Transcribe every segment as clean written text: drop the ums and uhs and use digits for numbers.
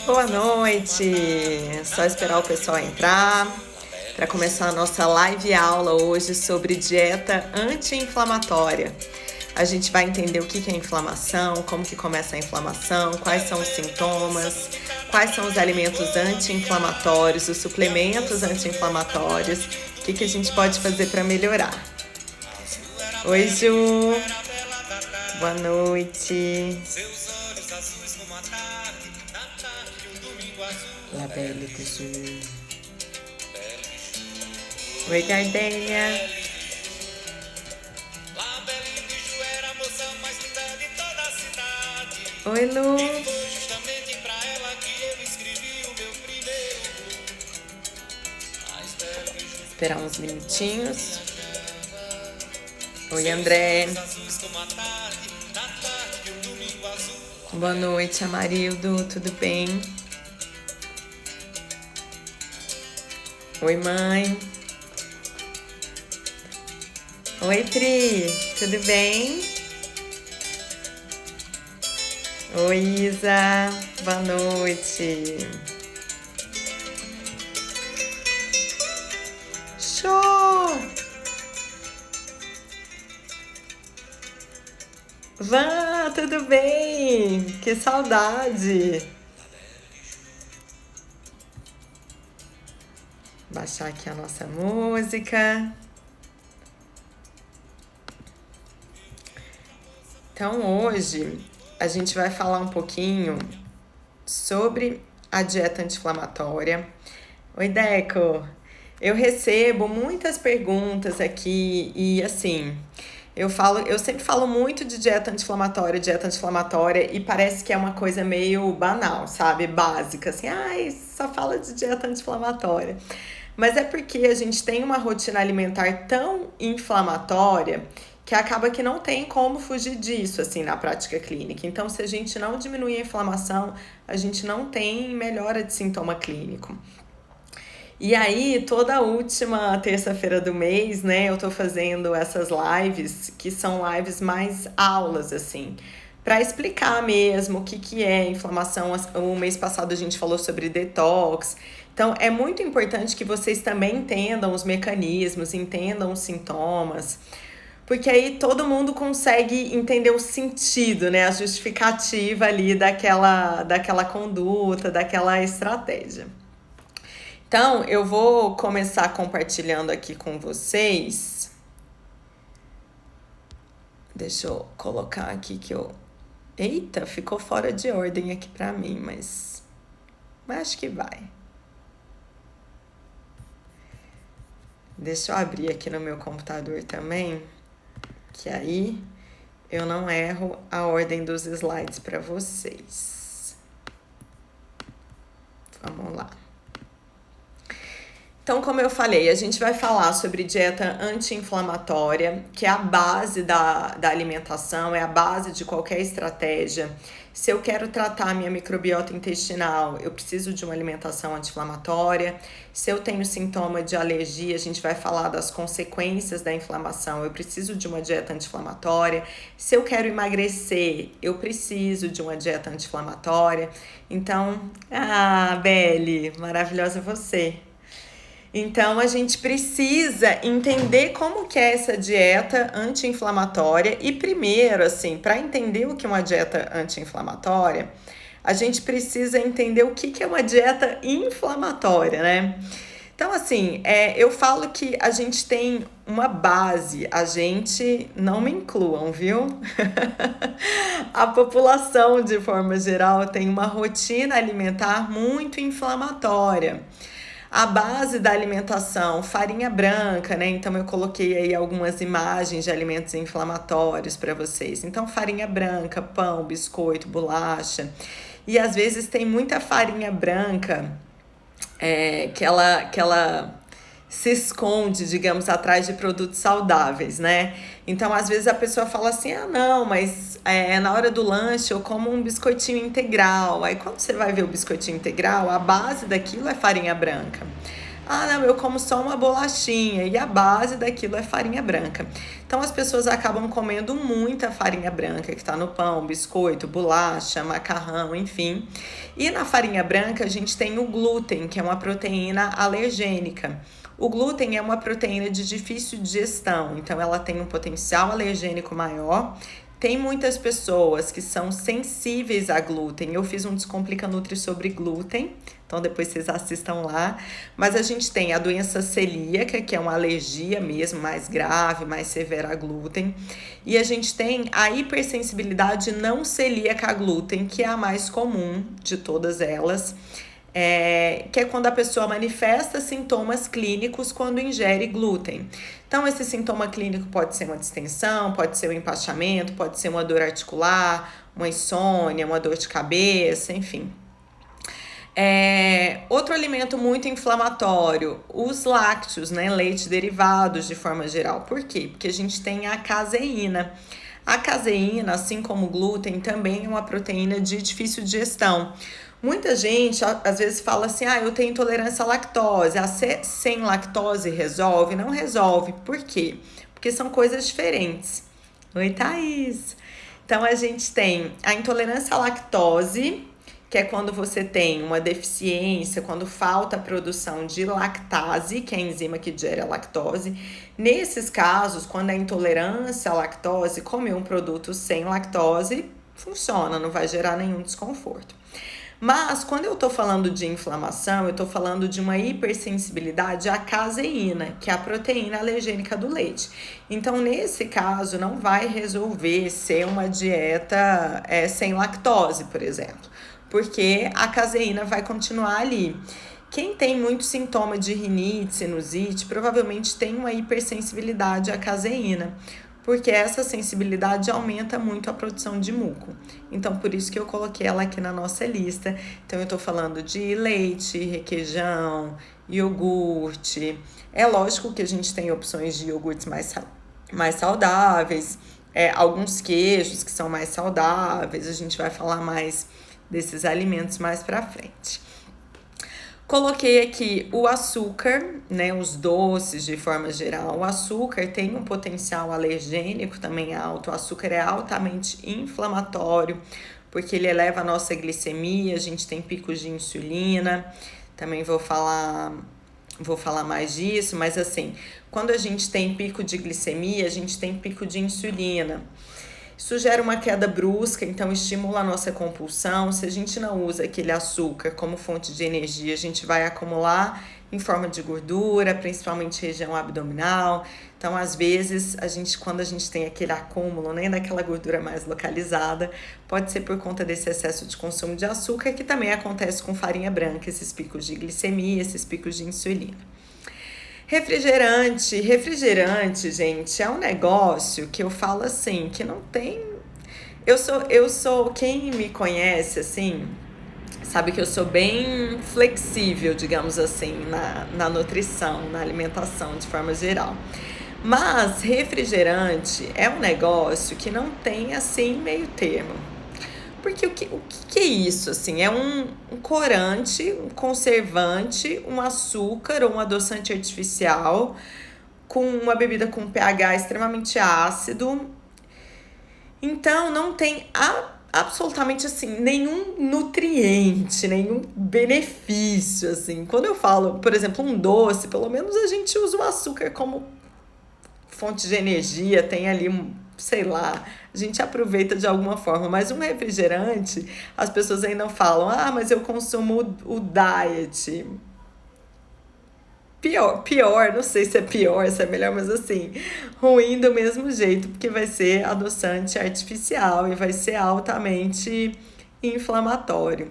Boa noite! Só esperar o pessoal entrar para começar a nossa live aula hoje sobre dieta anti-inflamatória. A gente vai entender o que é inflamação, como que começa a inflamação, quais são os sintomas, quais são os alimentos anti-inflamatórios, os suplementos anti-inflamatórios, o que a gente pode fazer para melhorar. Oi, Ju! Boa noite! La Belle de Ju. Oi, Gardênia. Oi, Lu. Esperar uns minutinhos. Oi, André. Boa noite, Amarildo. Tudo bem? Oi, mãe. Oi, Pri. Tudo bem? Oi, Isa. Boa noite. Show! Van, tudo bem? Que saudade! Baixar aqui a nossa música. Então, hoje a gente vai falar um pouquinho sobre a dieta anti-inflamatória. Oi, Deco! Eu recebo muitas perguntas aqui e assim, eu sempre falo muito de dieta anti-inflamatória e parece que é uma coisa meio banal, sabe? Básica, assim, ai, só fala de dieta anti-inflamatória. Mas é porque a gente tem uma rotina alimentar tão inflamatória que acaba que não tem como fugir disso, assim, na prática clínica. Então, se a gente não diminuir a inflamação, a gente não tem melhora de sintoma clínico. E aí, toda última terça-feira do mês, né, eu tô fazendo essas lives, que são lives mais aulas, assim, para explicar mesmo o que é inflamação. O mês passado a gente falou sobre detox. Então, é muito importante que vocês também entendam os mecanismos, entendam os sintomas, porque aí todo mundo consegue entender o sentido, né, a justificativa ali daquela conduta, daquela estratégia. Então, eu vou começar compartilhando aqui com vocês. Deixa eu colocar aqui que eu... Eita, ficou fora de ordem aqui pra mim, mas acho que vai. Deixa eu abrir aqui no meu computador também, que aí eu não erro a ordem dos slides para vocês. Vamos lá. Então, como eu falei, a gente vai falar sobre dieta anti-inflamatória, que é a base da alimentação, é a base de qualquer estratégia. Se eu quero tratar a minha microbiota intestinal, eu preciso de uma alimentação anti-inflamatória. Se eu tenho sintoma de alergia, a gente vai falar das consequências da inflamação, eu preciso de uma dieta anti-inflamatória. Se eu quero emagrecer, eu preciso de uma dieta anti-inflamatória. Então, Belle, maravilhosa você! Então, a gente precisa entender como que é essa dieta anti-inflamatória e primeiro, assim, para entender o que é uma dieta anti-inflamatória, a gente precisa entender o que é uma dieta inflamatória, né? Então, assim, eu falo que a gente tem uma base, a gente, não me incluam, viu? A população, de forma geral, tem uma rotina alimentar muito inflamatória. A base da alimentação, farinha branca, né? Então eu coloquei aí algumas imagens de alimentos inflamatórios para vocês. Então, farinha branca, pão, biscoito, bolacha. E às vezes tem muita farinha branca que ela se esconde, digamos, atrás de produtos saudáveis, né? Então, às vezes a pessoa fala assim, não, mas na hora do lanche eu como um biscoitinho integral. Aí, quando você vai ver o biscoitinho integral, a base daquilo é farinha branca. Ah, não, eu como só uma bolachinha e a base daquilo é farinha branca. Então as pessoas acabam comendo muita farinha branca que está no pão, biscoito, bolacha, macarrão, enfim. E na farinha branca a gente tem o glúten, que é uma proteína alergênica. O glúten é uma proteína de difícil digestão, então ela tem um potencial alergênico maior. Tem muitas pessoas que são sensíveis a glúten. Eu fiz um Descomplica Nutri sobre glúten, então depois vocês assistam lá. Mas a gente tem a doença celíaca, que é uma alergia mesmo, mais grave, mais severa a glúten. E a gente tem a hipersensibilidade não celíaca a glúten, que é a mais comum de todas elas. Que é quando a pessoa manifesta sintomas clínicos quando ingere glúten. Então, esse sintoma clínico pode ser uma distensão, pode ser um empachamento, pode ser uma dor articular, uma insônia, uma dor de cabeça, enfim. Outro alimento muito inflamatório, os lácteos, né? Leite derivados de forma geral. Por quê? Porque a gente tem a caseína. A caseína, assim como o glúten, também é uma proteína de difícil digestão. Muita gente às vezes fala assim, eu tenho intolerância à lactose. Sem lactose resolve? Não resolve. Por quê? Porque são coisas diferentes. Oi, Thaís! Então, a gente tem a intolerância à lactose, que é quando você tem uma deficiência, quando falta a produção de lactase, que é a enzima que gera a lactose. Nesses casos, quando a intolerância à lactose, comer um produto sem lactose, funciona, não vai gerar nenhum desconforto. Mas quando eu tô falando de inflamação, eu tô falando de uma hipersensibilidade à caseína, que é a proteína alergênica do leite. Então, nesse caso, não vai resolver ser uma dieta sem lactose, por exemplo, porque a caseína vai continuar ali. Quem tem muito sintoma de rinite, sinusite, provavelmente tem uma hipersensibilidade à caseína, porque essa sensibilidade aumenta muito a produção de muco. Então, por isso que eu coloquei ela aqui na nossa lista. Então, eu tô falando de leite, requeijão, iogurte. É lógico que a gente tem opções de iogurtes mais saudáveis, alguns queijos que são mais saudáveis. A gente vai falar mais desses alimentos mais pra frente. Coloquei aqui o açúcar, né, os doces de forma geral. O açúcar tem um potencial alergênico também alto. O açúcar é altamente inflamatório, porque ele eleva a nossa glicemia, a gente tem picos de insulina. Também vou falar mais disso, mas assim, quando a gente tem pico de glicemia, a gente tem pico de insulina. Isso gera uma queda brusca, então estimula a nossa compulsão. Se a gente não usa aquele açúcar como fonte de energia, a gente vai acumular em forma de gordura, principalmente região abdominal. Então, às vezes, quando a gente tem aquele acúmulo, né, daquela gordura mais localizada, pode ser por conta desse excesso de consumo de açúcar, que também acontece com farinha branca, esses picos de glicemia, esses picos de insulina. Refrigerante, gente, é um negócio que eu falo assim, que não tem... Eu sou, quem me conhece, assim, sabe que eu sou bem flexível, digamos assim, na nutrição, na alimentação, de forma geral. Mas refrigerante é um negócio que não tem, assim, meio termo. Porque o que é isso, assim? É um corante, um conservante, um açúcar ou um adoçante artificial com uma bebida com pH extremamente ácido. Então, não tem absolutamente, assim, nenhum nutriente, nenhum benefício, assim. Quando eu falo, por exemplo, um doce, pelo menos a gente usa o açúcar como fonte de energia, tem ali sei lá, a gente aproveita de alguma forma, mas um refrigerante, as pessoas ainda falam, mas eu consumo o diet. Pior, não sei se é pior, se é melhor, mas assim, ruim do mesmo jeito, porque vai ser adoçante artificial e vai ser altamente inflamatório.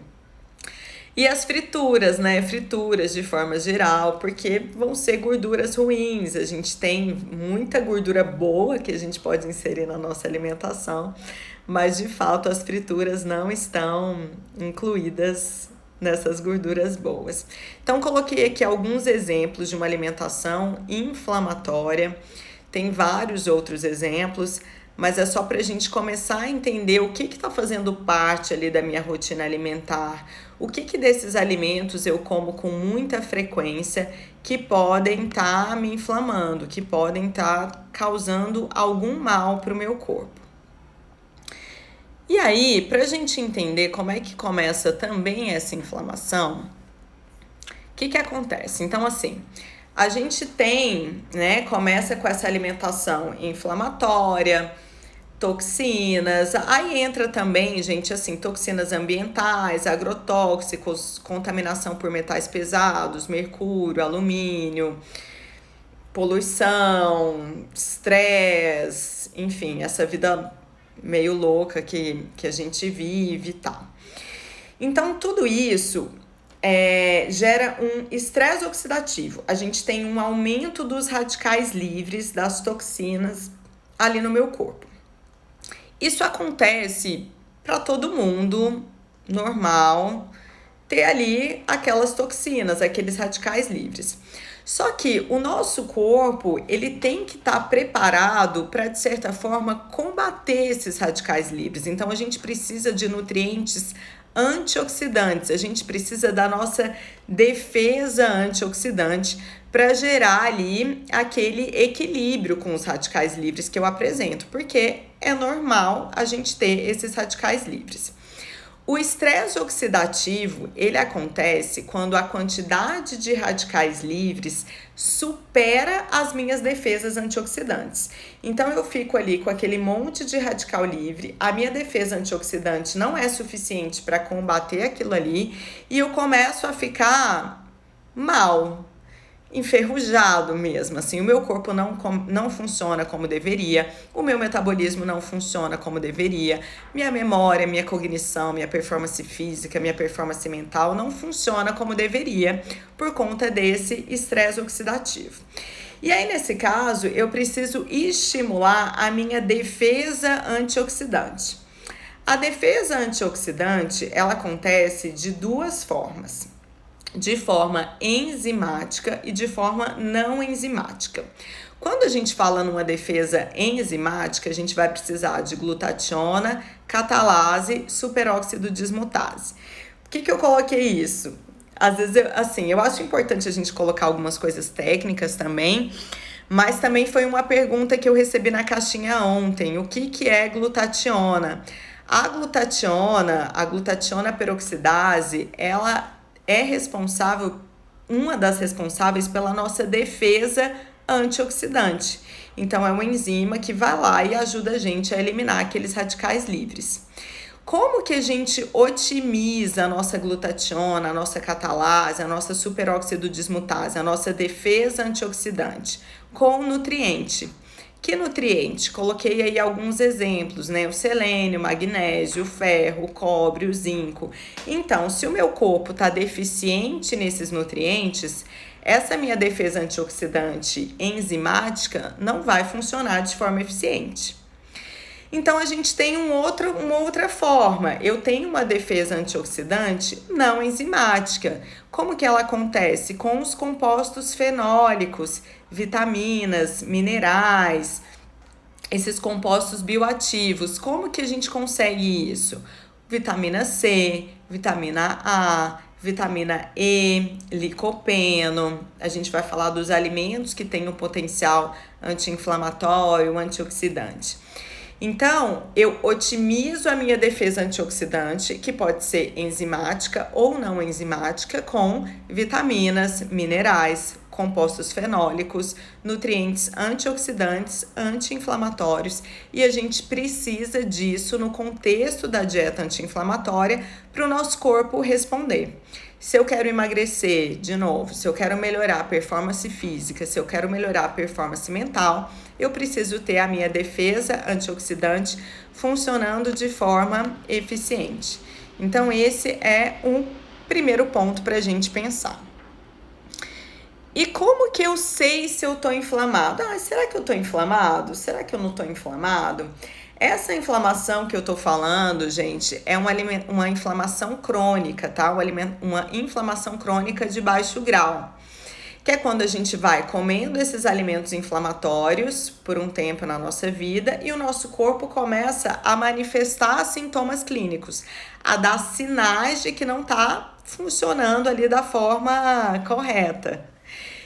E as frituras, né? Frituras de forma geral, porque vão ser gorduras ruins. A gente tem muita gordura boa que a gente pode inserir na nossa alimentação, mas de fato as frituras não estão incluídas nessas gorduras boas. Então, coloquei aqui alguns exemplos de uma alimentação inflamatória. Tem vários outros exemplos. mas é só pra gente começar a entender o que tá fazendo parte ali da minha rotina alimentar, o que desses alimentos eu como com muita frequência que podem estar me inflamando, que podem estar causando algum mal para o meu corpo. E aí, para a gente entender como é que começa também essa inflamação, o que acontece? Então, assim, a gente tem, né, começa com essa alimentação inflamatória, toxinas, aí entra também, gente, assim, toxinas ambientais, agrotóxicos, contaminação por metais pesados, mercúrio, alumínio, poluição, estresse, enfim, essa vida meio louca que a gente vive e tal. Então, tudo isso gera um estresse oxidativo. A gente tem um aumento dos radicais livres, das toxinas ali no meu corpo. Isso acontece para todo mundo, normal, ter ali aquelas toxinas, aqueles radicais livres. Só que o nosso corpo, ele tem que estar preparado para, de certa forma, combater esses radicais livres. Então, a gente precisa de nutrientes antioxidantes, a gente precisa da nossa defesa antioxidante para gerar ali aquele equilíbrio com os radicais livres que eu apresento, porque é normal a gente ter esses radicais livres. O estresse oxidativo, ele acontece quando a quantidade de radicais livres supera as minhas defesas antioxidantes. Então, eu fico ali com aquele monte de radical livre, a minha defesa antioxidante não é suficiente para combater aquilo ali e eu começo a ficar mal, enferrujado mesmo, assim, o meu corpo não funciona como deveria, o meu metabolismo não funciona como deveria, minha memória, minha cognição, minha performance física, minha performance mental não funciona como deveria por conta desse estresse oxidativo. E aí, nesse caso, eu preciso estimular a minha defesa antioxidante. A defesa antioxidante, ela acontece de duas formas: de forma enzimática e de forma não enzimática. Quando a gente fala numa defesa enzimática, a gente vai precisar de glutationa, catalase, superóxido dismutase. Por que eu coloquei isso? Às vezes, eu acho importante a gente colocar algumas coisas técnicas também, mas também foi uma pergunta que eu recebi na caixinha ontem. O que é glutationa? A glutationa peroxidase, ela é responsável, uma das responsáveis pela nossa defesa antioxidante. Então, é uma enzima que vai lá e ajuda a gente a eliminar aqueles radicais livres. Como que a gente otimiza a nossa glutationa, a nossa catalase, a nossa superóxido dismutase, a nossa defesa antioxidante? Com nutriente. Que nutriente? Coloquei aí alguns exemplos, né? O selênio, o magnésio, o ferro, o cobre, o zinco. Então, se o meu corpo está deficiente nesses nutrientes, essa minha defesa antioxidante enzimática não vai funcionar de forma eficiente. Então, a gente tem uma outra forma. Eu tenho uma defesa antioxidante não enzimática. Como que ela acontece? Com os compostos fenólicos, vitaminas, minerais, esses compostos bioativos. Como que a gente consegue isso? Vitamina C, vitamina A, vitamina E, licopeno. A gente vai falar dos alimentos que têm um potencial anti-inflamatório, antioxidante. Então, eu otimizo a minha defesa antioxidante, que pode ser enzimática ou não enzimática, com vitaminas, minerais, compostos fenólicos, nutrientes antioxidantes, anti-inflamatórios, e a gente precisa disso no contexto da dieta anti-inflamatória para o nosso corpo responder. Se eu quero emagrecer, de novo, se eu quero melhorar a performance física, se eu quero melhorar a performance mental, eu preciso ter a minha defesa antioxidante funcionando de forma eficiente. Então, esse é um primeiro ponto para a gente pensar. E como que eu sei se eu tô inflamado? Será que eu tô inflamado? Será que eu não tô inflamado? Essa inflamação que eu tô falando, gente, é uma inflamação crônica, tá? Uma inflamação crônica de baixo grau. que é quando a gente vai comendo esses alimentos inflamatórios por um tempo na nossa vida e o nosso corpo começa a manifestar sintomas clínicos, a dar sinais de que não está funcionando ali da forma correta.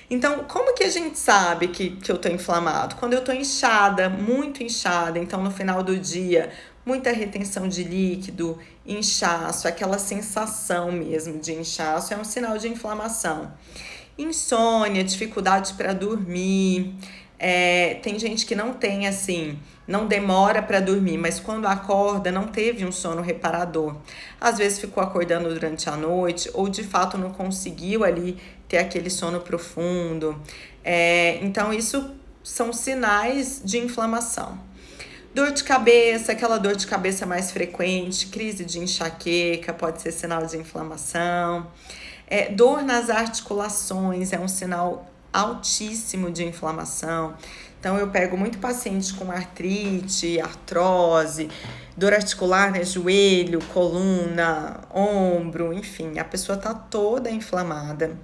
Então, como que a gente sabe que eu tô inflamado? Quando eu tô inchada, muito inchada, então no final do dia, muita retenção de líquido, inchaço, aquela sensação mesmo de inchaço é um sinal de inflamação. Insônia, dificuldade para dormir. Tem gente que não tem assim, não demora para dormir, mas quando acorda não teve um sono reparador. Às vezes ficou acordando durante a noite ou de fato não conseguiu ali ter aquele sono profundo. Então isso são sinais de inflamação. Dor de cabeça, aquela dor de cabeça mais frequente, crise de enxaqueca, pode ser sinal de inflamação. Dor nas articulações é um sinal altíssimo de inflamação. Então, eu pego muito paciente com artrite, artrose, dor articular, né? Joelho, coluna, ombro, enfim, a pessoa tá toda inflamada.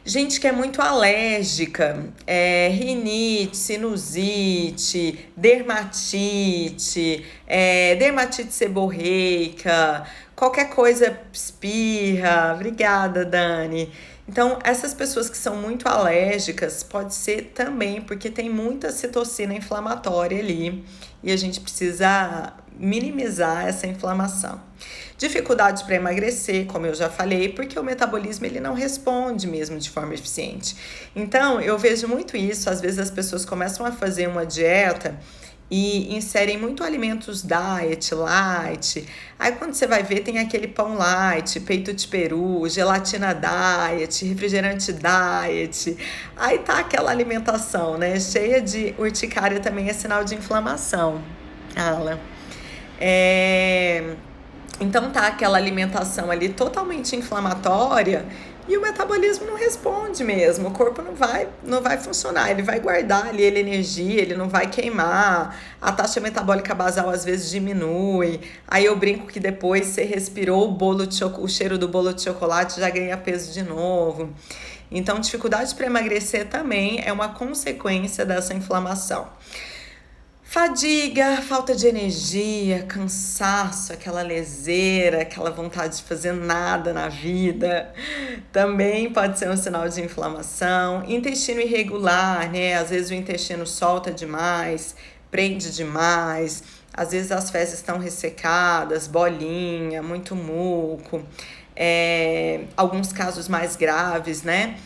Gente que é muito alérgica, rinite, sinusite, dermatite, dermatite seborreica, qualquer coisa espirra. Obrigada, Dani. Então, essas pessoas que são muito alérgicas, pode ser também porque tem muita citocina inflamatória ali e a gente precisa minimizar essa inflamação. Dificuldade para emagrecer, como eu já falei, porque o metabolismo ele não responde mesmo de forma eficiente. Então, eu vejo muito isso, às vezes as pessoas começam a fazer uma dieta e inserem muito alimentos diet, light. Aí quando você vai ver, tem aquele pão light, peito de peru, gelatina diet, refrigerante diet. Aí tá aquela alimentação, né? Cheia de urticária, também é sinal de inflamação. Ala. Então tá aquela alimentação ali totalmente inflamatória e o metabolismo não responde mesmo, o corpo não vai funcionar, ele vai guardar ali energia, ele não vai queimar, a taxa metabólica basal às vezes diminui, aí eu brinco que depois você respirou o cheiro do bolo de chocolate já ganha peso de novo. Então dificuldade para emagrecer também é uma consequência dessa inflamação. Fadiga, falta de energia, cansaço, aquela leseira, aquela vontade de fazer nada na vida, também pode ser um sinal de inflamação. Intestino irregular, né? Às vezes o intestino solta demais, prende demais, às vezes as fezes estão ressecadas, bolinha, muito muco. Alguns casos mais graves, né?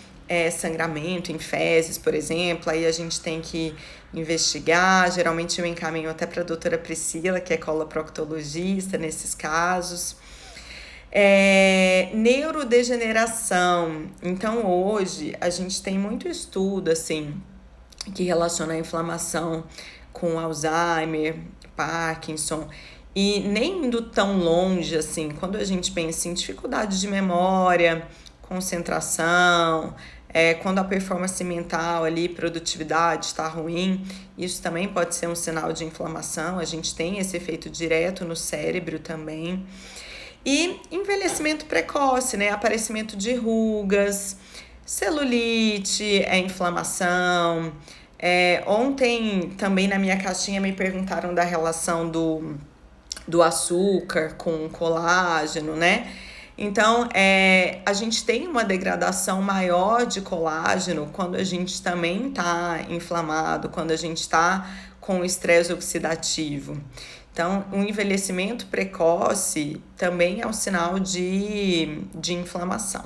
Sangramento em fezes, por exemplo, aí a gente tem que investigar. Geralmente eu encaminho até para a doutora Priscila, que é coloproctologista nesses casos. Neurodegeneração. Então hoje a gente tem muito estudo assim que relaciona a inflamação com Alzheimer, Parkinson, e nem indo tão longe assim, quando a gente pensa em dificuldade de memória, concentração, quando a performance mental ali, produtividade está ruim, isso também pode ser um sinal de inflamação. A gente tem esse efeito direto no cérebro também. E envelhecimento precoce, né? Aparecimento de rugas, celulite, inflamação. Ontem também na minha caixinha me perguntaram da relação do açúcar com colágeno, né? Então, a gente tem uma degradação maior de colágeno quando a gente também está inflamado, quando a gente está com estresse oxidativo. Então, o envelhecimento precoce também é um sinal de inflamação.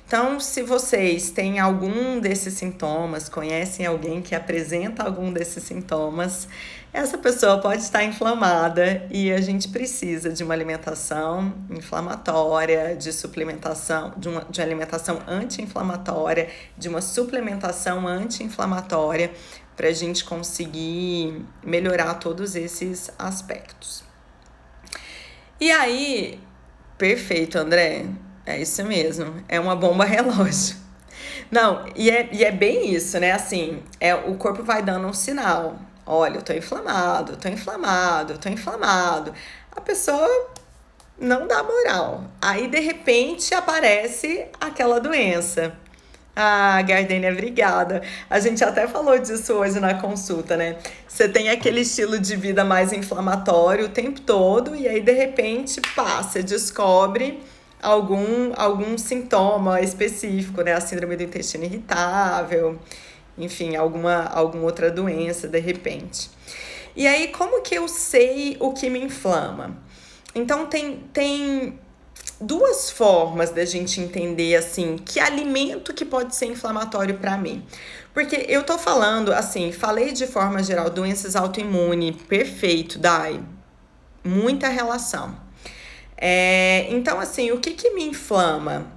Então, se vocês têm algum desses sintomas, conhecem alguém que apresenta algum desses sintomas, essa pessoa pode estar inflamada e a gente precisa de uma alimentação inflamatória, de suplementação, de alimentação anti-inflamatória, de uma suplementação anti-inflamatória para a gente conseguir melhorar todos esses aspectos. E aí, perfeito, André. É isso mesmo, é uma bomba relógio. Não, e é bem isso, né? Assim, o corpo vai dando um sinal. Olha, eu tô inflamado, tô inflamado, tô inflamado. A pessoa não dá moral. Aí, de repente, aparece aquela doença. Ah, Gardênia, obrigada. A gente até falou disso hoje na consulta, né? Você tem aquele estilo de vida mais inflamatório o tempo todo, e aí de repente, pá, você descobre algum sintoma específico, né? A síndrome do intestino irritável, enfim, alguma outra doença de repente. E aí, como que eu sei o que me inflama? Então, tem duas formas da gente entender, assim, que alimento que pode ser inflamatório para mim. Porque eu tô falando, assim, falei de forma geral, doenças autoimunes, perfeito, Dai, muita relação. Então, assim, o que me inflama?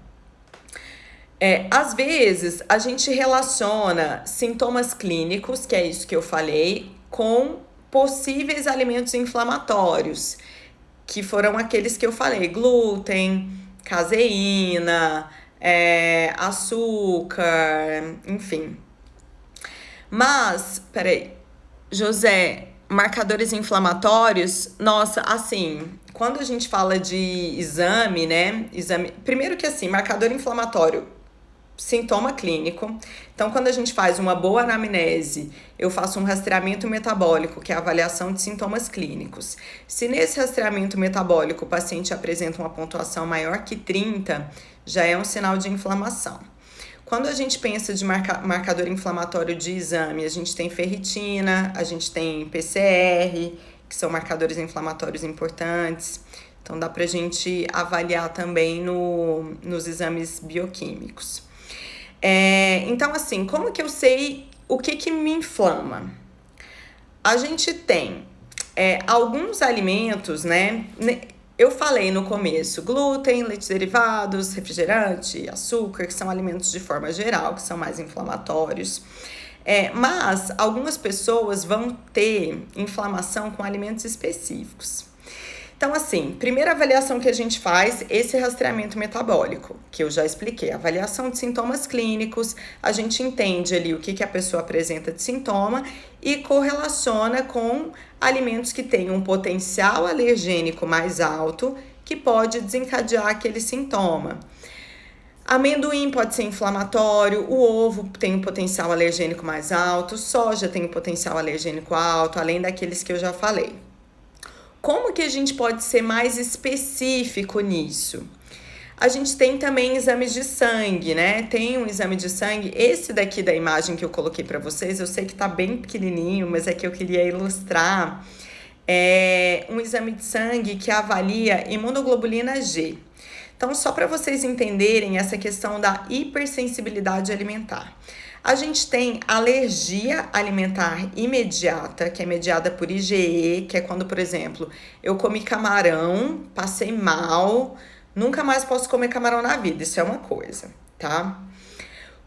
Às vezes, a gente relaciona sintomas clínicos, que é isso que eu falei, com possíveis alimentos inflamatórios, que foram aqueles que eu falei: glúten, caseína, açúcar, enfim. Mas, peraí, José, marcadores inflamatórios, nossa, assim, quando a gente fala de exame, né? Primeiro que assim, marcador inflamatório, sintoma clínico. Então, quando a gente faz uma boa anamnese, eu faço um rastreamento metabólico, que é a avaliação de sintomas clínicos. Se nesse rastreamento metabólico o paciente apresenta uma pontuação maior que 30, já é um sinal de inflamação. Quando a gente pensa de marcador inflamatório de exame, a gente tem ferritina, a gente tem PCR, que são marcadores inflamatórios importantes. Então, dá pra gente avaliar também nos exames bioquímicos. Então, assim, como que eu sei o que me inflama? A gente tem alguns alimentos, né? Eu falei no começo, glúten, leites derivados, refrigerante, açúcar, que são alimentos de forma geral, que são mais inflamatórios. Mas algumas pessoas vão ter inflamação com alimentos específicos. Então, assim, primeira avaliação que a gente faz, esse rastreamento metabólico, que eu já expliquei, avaliação de sintomas clínicos, a gente entende ali o que a pessoa apresenta de sintoma e correlaciona com alimentos que têm um potencial alergênico mais alto, que pode desencadear aquele sintoma. Amendoim pode ser inflamatório, o ovo tem um potencial alergênico mais alto, soja tem um potencial alergênico alto, além daqueles que eu já falei. Como que a gente pode ser mais específico nisso? A gente tem também exames de sangue, né? Tem um exame de sangue, esse daqui da imagem que eu coloquei para vocês, eu sei que tá bem pequenininho, mas é que eu queria ilustrar. É um exame de sangue que avalia imunoglobulina G. Então, só para vocês entenderem essa questão da hipersensibilidade alimentar. A gente tem alergia alimentar imediata, que é mediada por IgE, que é quando, por exemplo, eu comi camarão, passei mal, nunca mais posso comer camarão na vida. Isso é uma coisa, tá?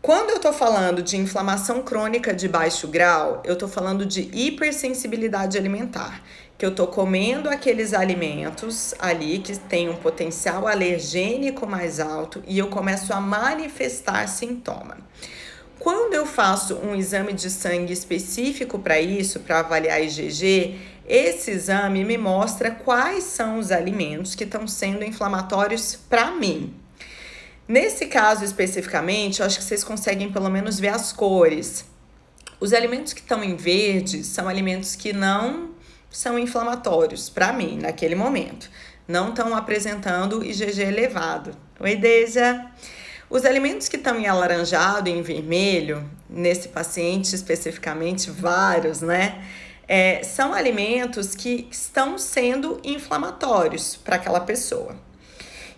Quando eu tô falando de inflamação crônica de baixo grau, eu tô falando de hipersensibilidade alimentar, que eu tô comendo aqueles alimentos ali que tem um potencial alergênico mais alto e eu começo a manifestar sintoma. Quando eu faço um exame de sangue específico para isso, para avaliar IgG, esse exame me mostra quais são os alimentos que estão sendo inflamatórios para mim. Nesse caso especificamente, eu acho que vocês conseguem pelo menos ver as cores. Os alimentos que estão em verde são alimentos que não são inflamatórios para mim naquele momento. Não estão apresentando IgG elevado. Oi, Deja! Os alimentos que estão em alaranjado e em vermelho, nesse paciente especificamente, vários, né? São alimentos que estão sendo inflamatórios para aquela pessoa.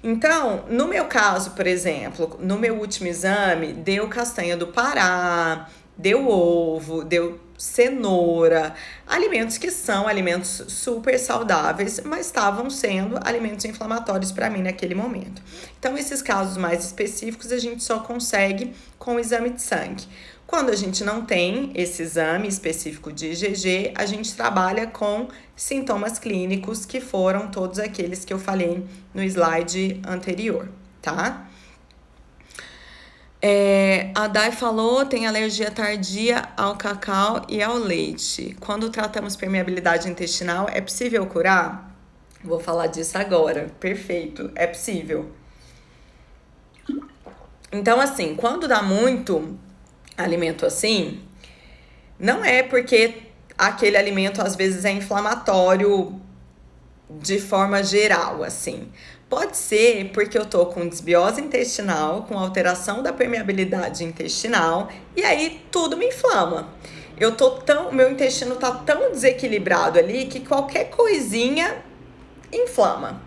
Então, no meu caso, por exemplo, no meu último exame, deu castanha do Pará, deu ovo, deu cenoura, alimentos que são alimentos super saudáveis, mas estavam sendo alimentos inflamatórios para mim naquele momento. Então, esses casos mais específicos a gente só consegue com o exame de sangue. Quando a gente não tem esse exame específico de IgG, a gente trabalha com sintomas clínicos, que foram todos aqueles que eu falei no slide anterior, tá? A Dai falou, tem alergia tardia ao cacau e ao leite. Quando tratamos permeabilidade intestinal, é possível curar? Vou falar disso agora. Perfeito, é possível. Então, assim, quando dá muito alimento assim, não é porque aquele alimento às vezes é inflamatório de forma geral, assim. Pode ser porque eu tô com desbiose intestinal, com alteração da permeabilidade intestinal, e aí tudo me inflama. Meu intestino tá tão desequilibrado ali que qualquer coisinha inflama.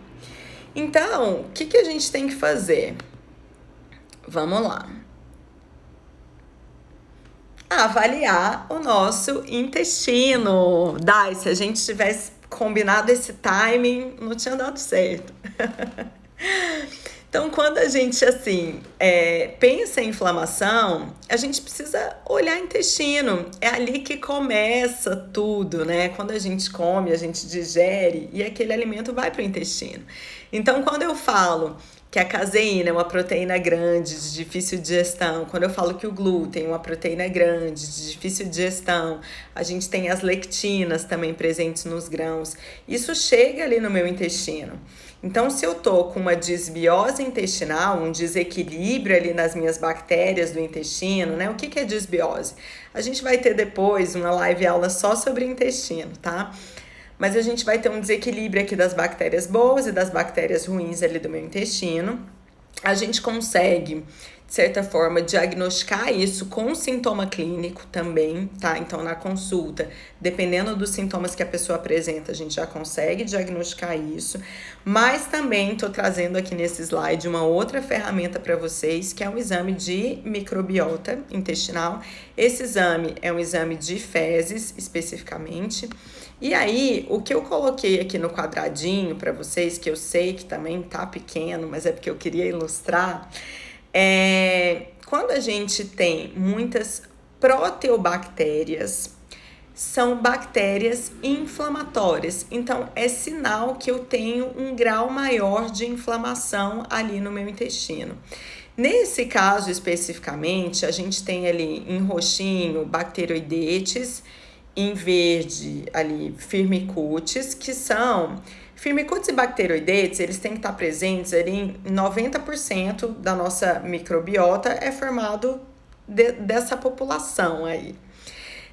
Então, o que a gente tem que fazer? Vamos lá. Avaliar o nosso intestino. Dai, se a gente tivesse combinado esse timing, não tinha dado certo. Então, quando a gente, assim, pensa em inflamação, a gente precisa olhar o intestino. É ali que começa tudo, né? Quando a gente come, a gente digere e aquele alimento vai para o intestino. Então, quando eu falo que a caseína é uma proteína grande, de difícil digestão, quando eu falo que o glúten é uma proteína grande, de difícil digestão, a gente tem as lectinas também presentes nos grãos. Isso chega ali no meu intestino. Então, se eu tô com uma desbiose intestinal, um desequilíbrio ali nas minhas bactérias do intestino, né? O que é desbiose? A gente vai ter depois uma live aula só sobre intestino, tá? Mas a gente vai ter um desequilíbrio aqui das bactérias boas e das bactérias ruins ali do meu intestino. A gente consegue, de certa forma, diagnosticar isso com sintoma clínico também, tá? Então, na consulta, dependendo dos sintomas que a pessoa apresenta, a gente já consegue diagnosticar isso. Mas também tô trazendo aqui nesse slide uma outra ferramenta para vocês, que é um exame de microbiota intestinal. Esse exame é um exame de fezes, especificamente. E aí, o que eu coloquei aqui no quadradinho para vocês, que eu sei que também tá pequeno, mas é porque eu queria ilustrar, quando a gente tem muitas proteobactérias, são bactérias inflamatórias. Então, é sinal que eu tenho um grau maior de inflamação ali no meu intestino. Nesse caso especificamente, a gente tem ali em roxinho bacteroidetes, em verde ali firmicutes, que são firmicutes e bacteroidetes, eles têm que estar presentes ali em 90% da nossa microbiota é formado dessa população aí.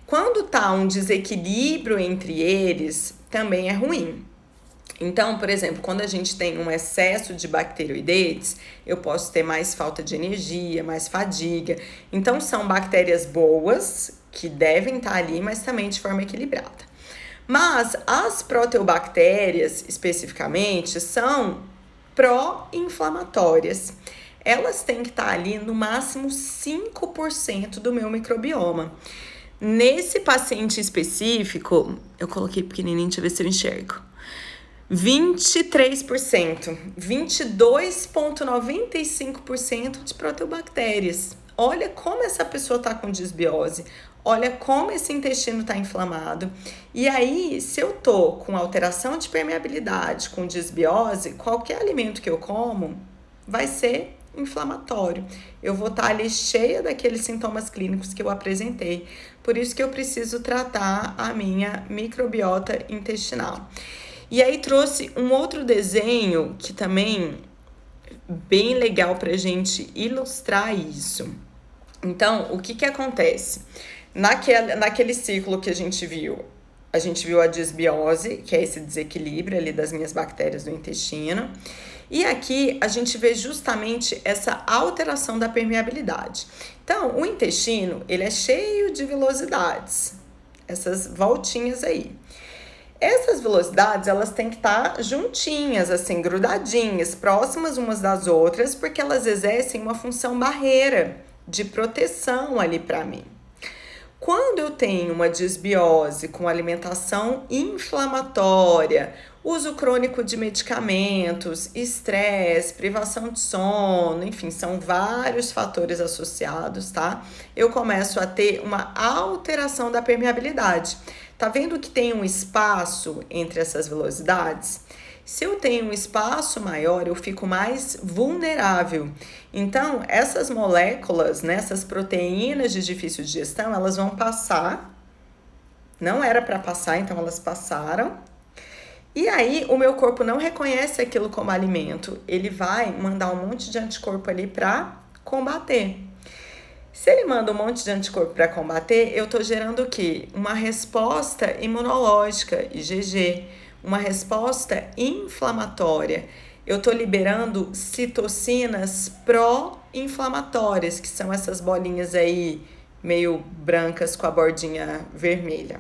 Quando tá um desequilíbrio entre eles, também é ruim. Então, por exemplo, quando a gente tem um excesso de bacteroidetes, eu posso ter mais falta de energia, mais fadiga. Então, são bactérias boas que devem estar ali, mas também de forma equilibrada. Mas as proteobactérias, especificamente, são pró-inflamatórias. Elas têm que estar ali no máximo 5% do meu microbioma. Nesse paciente específico, eu coloquei pequenininho, deixa eu ver se eu enxergo. 23%, 22,95% de proteobactérias. Olha como essa pessoa tá com desbiose, olha como esse intestino tá inflamado. E aí, se eu tô com alteração de permeabilidade, com desbiose, qualquer alimento que eu como vai ser inflamatório. Eu vou estar ali cheia daqueles sintomas clínicos que eu apresentei. Por isso que eu preciso tratar a minha microbiota intestinal. E aí trouxe um outro desenho que também bem legal pra gente ilustrar isso. Então, o que acontece? Naquele ciclo que a gente viu a desbiose, que é esse desequilíbrio ali das minhas bactérias do intestino. E aqui a gente vê justamente essa alteração da permeabilidade. Então, o intestino, ele é cheio de velocidades, essas voltinhas aí. Essas velocidades, elas têm que estar juntinhas, assim, grudadinhas, próximas umas das outras, porque elas exercem uma função barreira de proteção ali para mim. Quando eu tenho uma desbiose com alimentação inflamatória, uso crônico de medicamentos, estresse, privação de sono, enfim, são vários fatores associados, tá? Eu começo a ter uma alteração da permeabilidade. Tá vendo que tem um espaço entre essas velocidades? Se eu tenho um espaço maior, eu fico mais vulnerável. Então, essas moléculas, né, essas proteínas de difícil digestão, elas vão passar. Não era para passar, então elas passaram. E aí, o meu corpo não reconhece aquilo como alimento. Ele vai mandar um monte de anticorpo ali para combater. Se ele manda um monte de anticorpo para combater, eu estou gerando o quê? Uma resposta imunológica, IgG, uma resposta inflamatória. Eu estou liberando citocinas pró-inflamatórias, que são essas bolinhas aí meio brancas com a bordinha vermelha.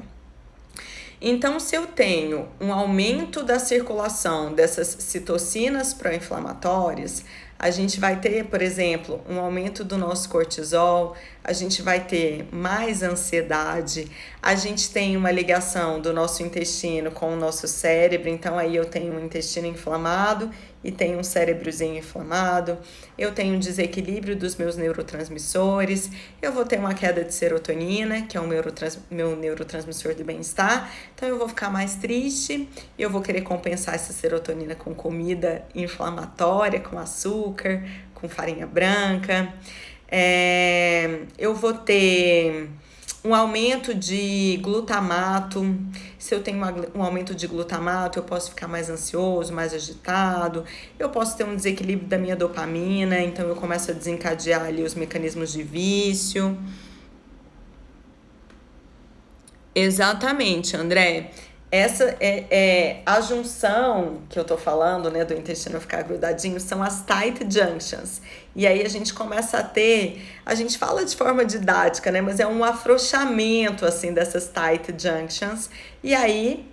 Então, se eu tenho um aumento da circulação dessas citocinas pró-inflamatórias, a gente vai ter, por exemplo, um aumento do nosso cortisol, a gente vai ter mais ansiedade, a gente tem uma ligação do nosso intestino com o nosso cérebro, então aí eu tenho um intestino inflamado e tenho um cérebrozinho inflamado, eu tenho um desequilíbrio dos meus neurotransmissores, eu vou ter uma queda de serotonina, que é o meu neurotransmissor do bem-estar, então eu vou ficar mais triste, eu vou querer compensar essa serotonina com comida inflamatória, com açúcar, com farinha branca, eu vou ter um aumento de glutamato. Se eu tenho um aumento de glutamato, eu posso ficar mais ansioso, mais agitado, eu posso ter um desequilíbrio da minha dopamina, então eu começo a desencadear ali os mecanismos de vício. Exatamente, André. Essa é a junção que eu tô falando, né, do intestino ficar grudadinho, são as tight junctions. E aí a gente começa a ter, a gente fala de forma didática, né, mas é um afrouxamento, assim, dessas tight junctions. E aí,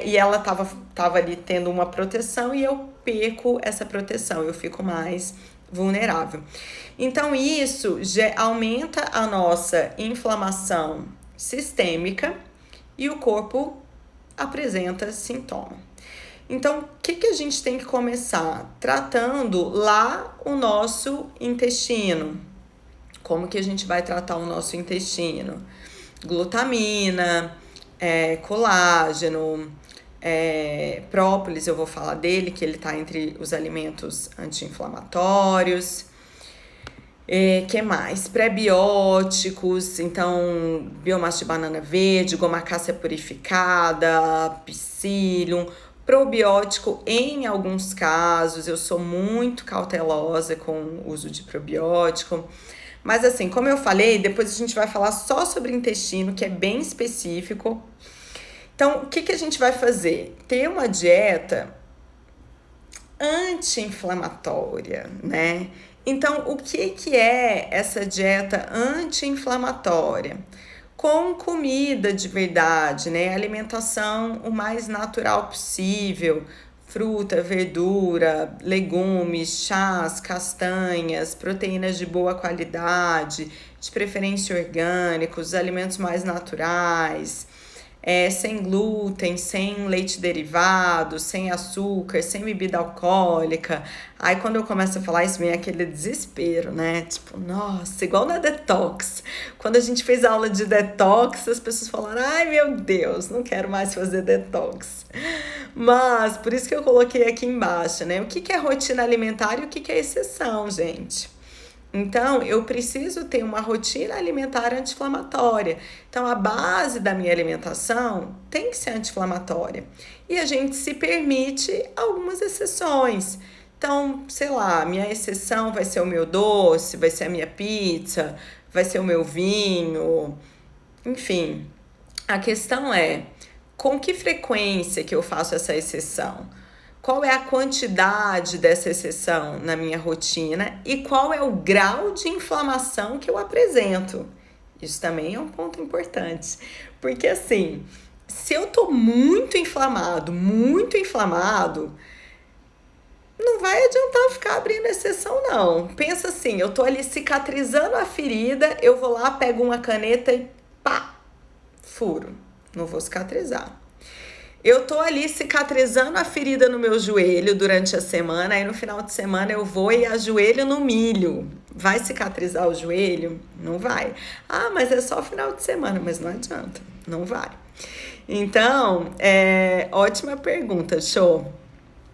e ela tava ali tendo uma proteção e eu perco essa proteção, eu fico mais vulnerável. Então, isso já aumenta a nossa inflamação sistêmica e o corpo apresenta sintoma. Então, o que a gente tem que começar? Tratando lá o nosso intestino. Como que a gente vai tratar o nosso intestino? Glutamina, colágeno, própolis, eu vou falar dele, que ele está entre os alimentos anti-inflamatórios. Que mais? Prebióticos, então biomassa de banana verde, gomacácea purificada, psyllium, probiótico em alguns casos, eu sou muito cautelosa com o uso de probiótico, mas assim, como eu falei, depois a gente vai falar só sobre intestino, que é bem específico. Então, o que a gente vai fazer? Ter uma dieta anti-inflamatória, né? Então, o que é essa dieta anti-inflamatória? Com comida de verdade, né? Alimentação o mais natural possível, fruta, verdura, legumes, chás, castanhas, proteínas de boa qualidade, de preferência orgânicos, alimentos mais naturais, sem glúten, sem leite derivado, sem açúcar, sem bebida alcoólica. Aí quando eu começo a falar isso, vem aquele desespero, né? Tipo, nossa, igual na detox. Quando a gente fez aula de detox, as pessoas falaram, ai meu Deus, não quero mais fazer detox. Mas, por isso que eu coloquei aqui embaixo, né? O que é rotina alimentar e o que é exceção, gente? Então, eu preciso ter uma rotina alimentar anti-inflamatória. Então, a base da minha alimentação tem que ser anti-inflamatória. E a gente se permite algumas exceções. Então, sei lá, minha exceção vai ser o meu doce, vai ser a minha pizza, vai ser o meu vinho. Enfim, a questão é, com que frequência que eu faço essa exceção? Qual é a quantidade dessa exceção na minha rotina e qual é o grau de inflamação que eu apresento? Isso também é um ponto importante, porque assim, se eu tô muito inflamado, não vai adiantar ficar abrindo exceção não. Pensa assim, eu tô ali cicatrizando a ferida, eu vou lá, pego uma caneta e pá, furo. Não vou cicatrizar. Eu tô ali cicatrizando a ferida no meu joelho durante a semana, aí no final de semana eu vou e ajoelho no milho. Vai cicatrizar o joelho? Não vai. Ah, mas é só final de semana, mas não adianta, não vai. Então, ótima pergunta, show.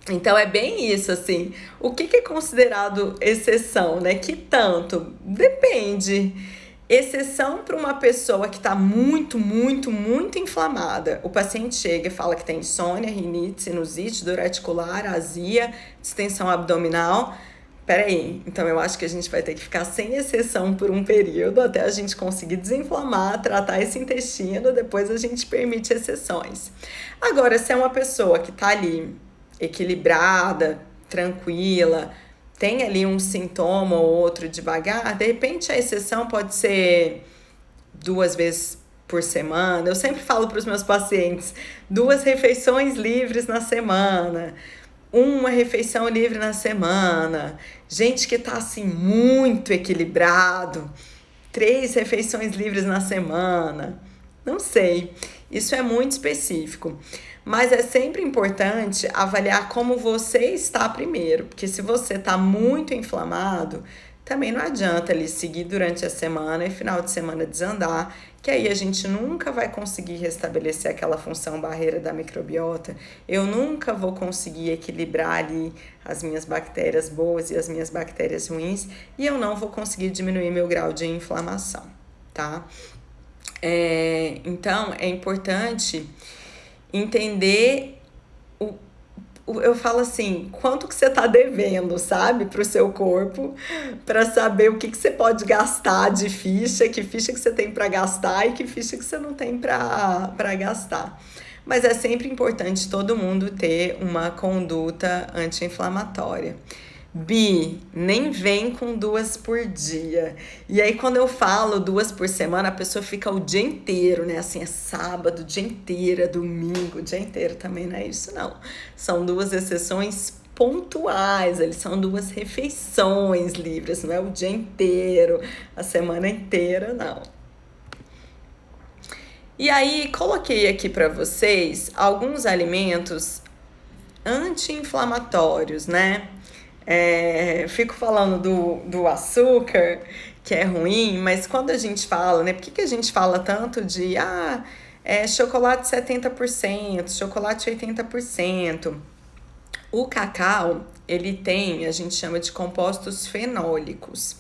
Então, é bem isso, assim. O que é considerado exceção, né? Que tanto? Depende. Exceção para uma pessoa que está muito inflamada. O paciente chega e fala que tem insônia, rinite, sinusite, dor articular, azia, distensão abdominal. peraí, então eu acho que a gente vai ter que ficar sem exceção por um período até a gente conseguir desinflamar, tratar esse intestino, depois a gente permite exceções. Agora, se é uma pessoa que tá ali equilibrada, tranquila, tem ali um sintoma ou outro devagar, de repente a exceção pode ser 2 vezes por semana. Eu sempre falo para os meus pacientes, 2 refeições livres na semana, uma refeição livre na semana. Gente que tá assim muito equilibrado, 3 refeições livres na semana. Não sei, isso é muito específico. Mas é sempre importante avaliar como você está primeiro, porque se você está muito inflamado, também não adianta ele seguir durante a semana e final de semana desandar, que aí a gente nunca vai conseguir restabelecer aquela função barreira da microbiota. Eu nunca vou conseguir equilibrar ali as minhas bactérias boas e as minhas bactérias ruins, e eu não vou conseguir diminuir meu grau de inflamação, tá? Então, é importante entender eu falo assim, quanto que você tá devendo, sabe, pro seu corpo, para saber o que você pode gastar de ficha, que ficha que você tem para gastar e que ficha que você não tem para gastar. Mas é sempre importante todo mundo ter uma conduta anti-inflamatória. Bi, nem vem com 2 por dia. E aí, quando eu falo 2 por semana, a pessoa fica o dia inteiro, né? Assim, é sábado, o dia inteiro, é domingo, o dia inteiro também não é isso, não. São 2 exceções pontuais, eles são 2 refeições livres, não é o dia inteiro, a semana inteira, não. E aí, coloquei aqui para vocês alguns alimentos anti-inflamatórios, né? Fico falando do açúcar, que é ruim, mas quando a gente fala, né? Por que a gente fala tanto de chocolate 70%, chocolate 80%? O cacau, ele tem, a gente chama de compostos fenólicos,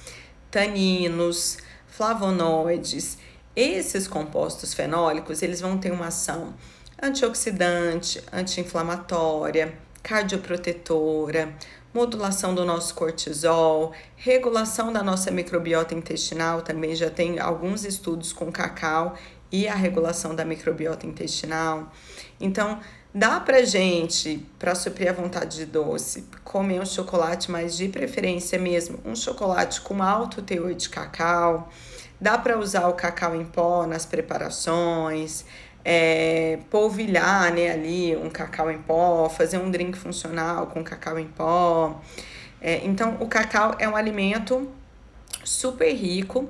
taninos, flavonoides. Esses compostos fenólicos, eles vão ter uma ação antioxidante, anti-inflamatória, cardioprotetora, modulação do nosso cortisol, regulação da nossa microbiota intestinal, também já tem alguns estudos com cacau e a regulação da microbiota intestinal. Então, dá pra gente, para suprir a vontade de doce, comer um chocolate, mas de preferência mesmo, um chocolate com alto teor de cacau. Dá para usar o cacau em pó nas preparações, polvilhar, né, ali um cacau em pó, fazer um drink funcional com cacau em pó. Então, o cacau é um alimento super rico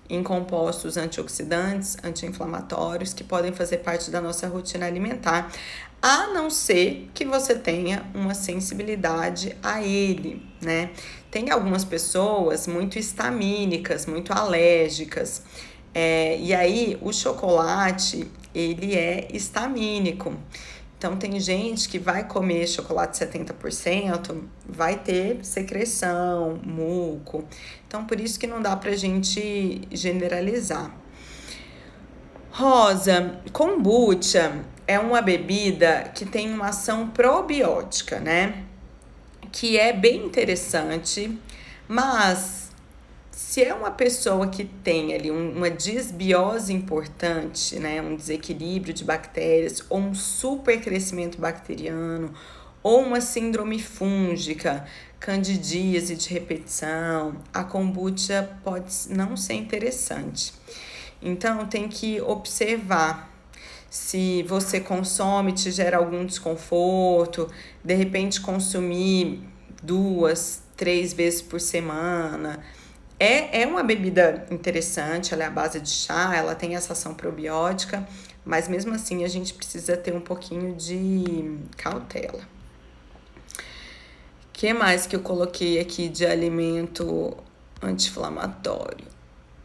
em compostos antioxidantes, anti-inflamatórios, que podem fazer parte da nossa rotina alimentar, a não ser que você tenha uma sensibilidade a ele, né? Tem algumas pessoas muito histamínicas, muito alérgicas, e aí o chocolate, ele é histamínico. Então, tem gente que vai comer chocolate 70%, vai ter secreção, muco. Então, por isso que não dá pra gente generalizar. Rosa, kombucha é uma bebida que tem uma ação probiótica, né? Que é bem interessante, mas se é uma pessoa que tem ali uma disbiose importante, né, um desequilíbrio de bactérias, ou um supercrescimento bacteriano, ou uma síndrome fúngica, candidíase de repetição, a kombucha pode não ser interessante. Então, tem que observar se você consome, te gera algum desconforto, de repente consumir 2, 3 vezes por semana. É uma bebida interessante, ela é à base de chá, ela tem essa ação probiótica, mas mesmo assim a gente precisa ter um pouquinho de cautela. O que mais que eu coloquei aqui de alimento anti-inflamatório?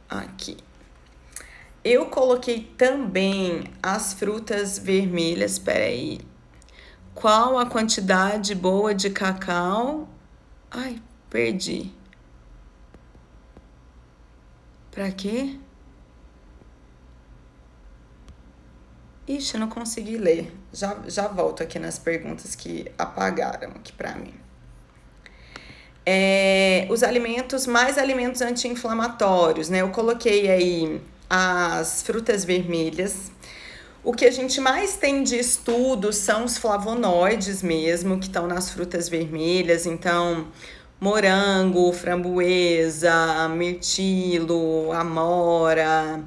Aqui. Eu coloquei também as frutas vermelhas, peraí. Qual a quantidade boa de cacau? Ai, perdi. Pra quê? Ixi, não consegui ler. Já volto aqui nas perguntas que apagaram aqui pra mim. Os alimentos, mais alimentos anti-inflamatórios, né? Eu coloquei aí as frutas vermelhas. O que a gente mais tem de estudos são os flavonoides mesmo, que estão nas frutas vermelhas. Então, morango, framboesa, mirtilo, amora,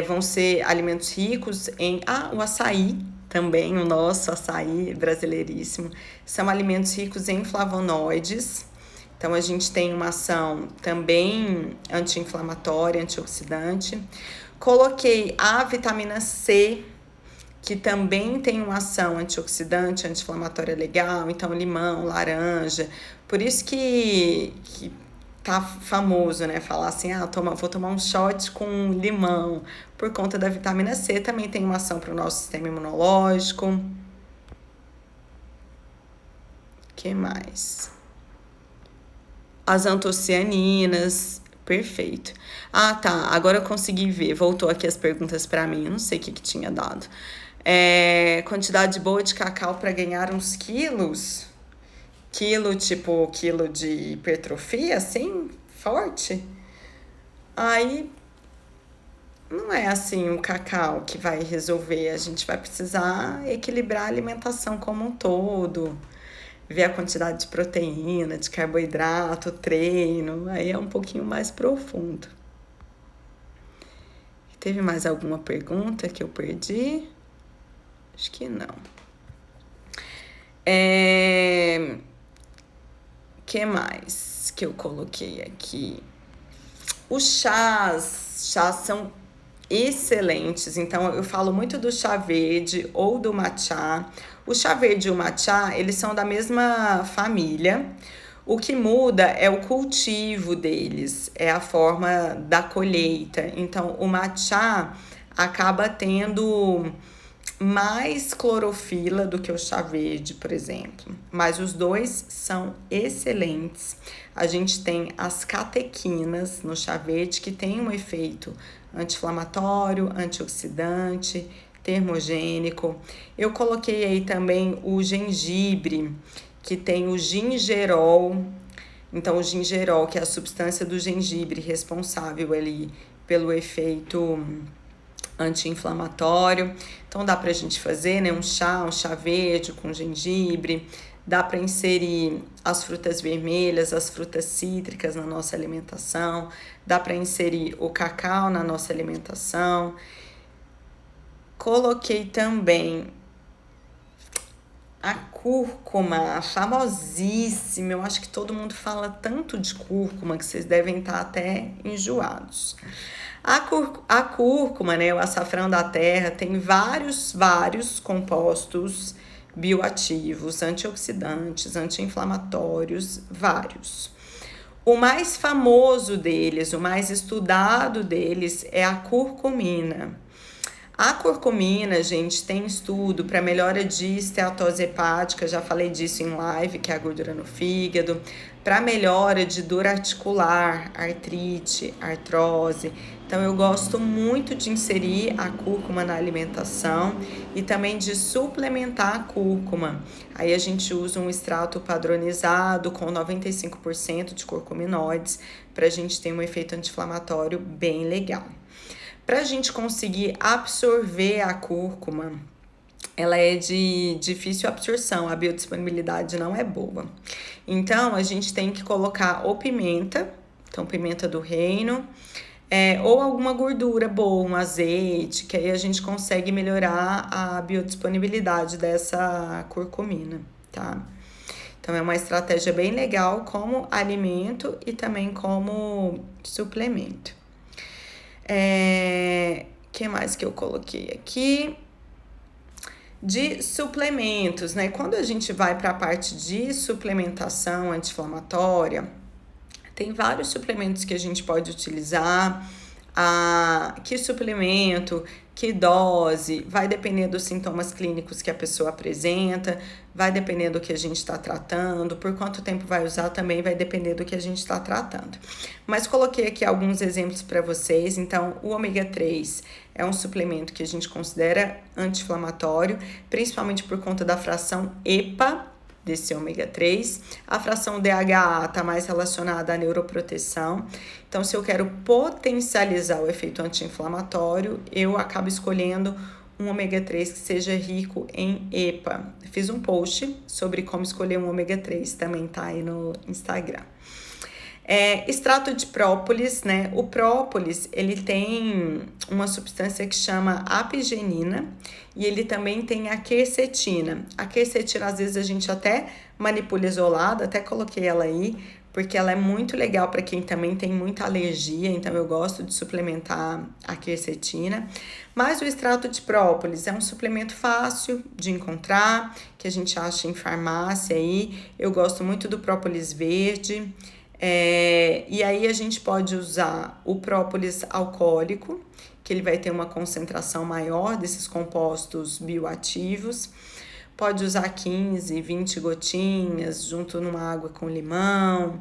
vão ser alimentos ricos em... o açaí também, o nosso açaí brasileiríssimo. São alimentos ricos em flavonoides. Então, a gente tem uma ação também anti-inflamatória, antioxidante. Coloquei a vitamina C, que também tem uma ação antioxidante, anti-inflamatória legal. Então, limão, laranja. Por isso que tá famoso, né? Falar assim, vou tomar um shot com limão. Por conta da vitamina C, também tem uma ação para o nosso sistema imunológico. O que mais? As antocianinas, perfeito. Tá, agora eu consegui ver, voltou aqui as perguntas para mim, eu não sei o que tinha dado. Quantidade boa de cacau para ganhar uns quilos? Quilo de hipertrofia, assim, forte? Aí, não é assim um cacau que vai resolver, a gente vai precisar equilibrar a alimentação como um todo, ver a quantidade de proteína, de carboidrato, treino, aí é um pouquinho mais profundo. Teve mais alguma pergunta que eu perdi? Acho que não. Que mais que eu coloquei aqui? Os chás são excelentes, então eu falo muito do chá verde ou do matcha. O chá verde e o matcha, eles são da mesma família. O que muda é o cultivo deles, é a forma da colheita. Então, o matcha acaba tendo mais clorofila do que o chá verde, por exemplo. Mas os dois são excelentes. A gente tem as catequinas no chá verde, que tem um efeito anti-inflamatório, antioxidante, termogênico. Eu coloquei aí também o gengibre, que tem o gingerol. Então, o gingerol, que é a substância do gengibre responsável ali pelo efeito anti-inflamatório. Então, dá pra gente fazer, né, um chá verde com gengibre. Dá para inserir as frutas vermelhas, as frutas cítricas na nossa alimentação. Dá para inserir o cacau na nossa alimentação. Coloquei também a cúrcuma, famosíssima. Eu acho que todo mundo fala tanto de cúrcuma que vocês devem estar até enjoados. A cúrcuma, né, o açafrão da terra, tem vários compostos bioativos, antioxidantes, anti-inflamatórios, vários. O mais famoso deles, o mais estudado deles é a curcumina. A curcumina, gente, tem estudo para melhora de esteatose hepática, já falei disso em live, que é a gordura no fígado, para melhora de dor articular, artrite, artrose. Então, eu gosto muito de inserir a cúrcuma na alimentação e também de suplementar a cúrcuma. Aí a gente usa um extrato padronizado com 95% de curcuminoides para a gente ter um efeito anti-inflamatório bem legal. Para a gente conseguir absorver a cúrcuma, ela é de difícil absorção, a biodisponibilidade não é boa. Então, a gente tem que colocar ou pimenta, então pimenta do reino, ou alguma gordura boa, um azeite, que aí a gente consegue melhorar a biodisponibilidade dessa curcumina, tá? Então, é uma estratégia bem legal como alimento e também como suplemento. Que mais que eu coloquei aqui? De suplementos, né? Quando a gente vai para a parte de suplementação anti-inflamatória, tem vários suplementos que a gente pode utilizar. Que suplemento, que dose, vai depender dos sintomas clínicos que a pessoa apresenta, vai depender do que a gente está tratando, por quanto tempo vai usar também vai depender do que a gente está tratando. Mas coloquei aqui alguns exemplos para vocês. Então, o ômega 3 é um suplemento que a gente considera anti-inflamatório, principalmente por conta da fração EPA desse ômega 3. A fração DHA está mais relacionada à neuroproteção. Então, se eu quero potencializar o efeito anti-inflamatório, eu acabo escolhendo um ômega 3 que seja rico em EPA. Fiz um post sobre como escolher um ômega 3, também tá aí no Instagram. Extrato de própolis, né? O própolis, ele tem uma substância que chama apigenina e ele também tem a quercetina. A quercetina, às vezes, a gente até manipula isolada, até coloquei ela aí, porque ela é muito legal para quem também tem muita alergia, então eu gosto de suplementar a quercetina. Mas o extrato de própolis é um suplemento fácil de encontrar, que a gente acha em farmácia aí. Eu gosto muito do própolis verde. E aí a gente pode usar o própolis alcoólico, que ele vai ter uma concentração maior desses compostos bioativos. Pode usar 15, 20 gotinhas junto numa água com limão.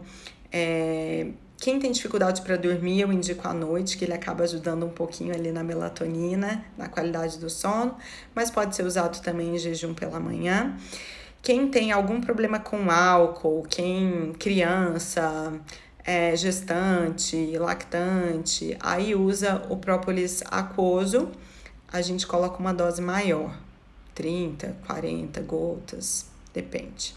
Quem tem dificuldade para dormir, eu indico à noite, que ele acaba ajudando um pouquinho ali na melatonina, na qualidade do sono, mas pode ser usado também em jejum pela manhã. Quem tem algum problema com álcool, criança, gestante, lactante, aí usa o própolis aquoso, a gente coloca uma dose maior, 30, 40 gotas, depende.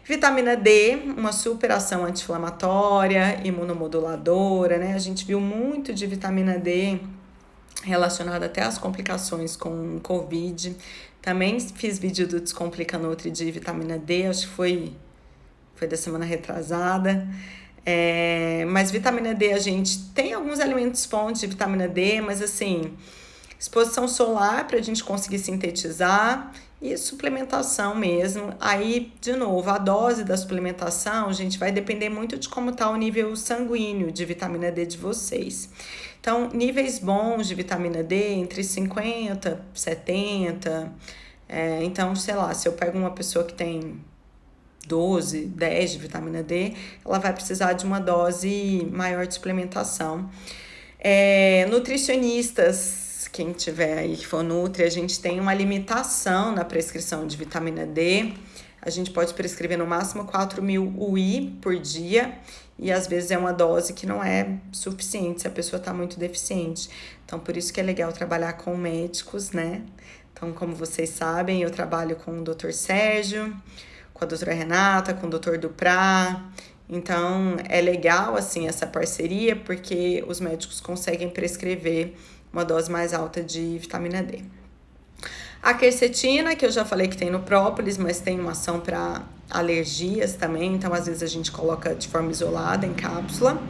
Vitamina D, uma super ação anti-inflamatória, imunomoduladora, né? A gente viu muito de vitamina D relacionada até às complicações com Covid. Também fiz vídeo do Descomplica Nutri de vitamina D, acho que foi da semana retrasada. Mas vitamina D, a gente tem alguns alimentos fontes de vitamina D, mas assim, exposição solar para a gente conseguir sintetizar e suplementação mesmo. Aí, de novo, a dose da suplementação, gente, vai depender muito de como está o nível sanguíneo de vitamina D de vocês. Então, níveis bons de vitamina D, entre 50, 70. Então, sei lá, se eu pego uma pessoa que tem 12, 10 de vitamina D, ela vai precisar de uma dose maior de suplementação. Nutricionistas, quem tiver aí que for nutri, a gente tem uma limitação na prescrição de vitamina D. A gente pode prescrever no máximo 4.000 UI por dia e às vezes é uma dose que não é suficiente se a pessoa está muito deficiente. Então, por isso que é legal trabalhar com médicos, né? Então, como vocês sabem, eu trabalho com o Dr. Sérgio, com a doutora Renata, com o Dr. Duprá. Então, é legal, assim, essa parceria, porque os médicos conseguem prescrever uma dose mais alta de vitamina D. A quercetina, que eu já falei que tem no própolis, mas tem uma ação para alergias também, então às vezes a gente coloca de forma isolada em cápsula.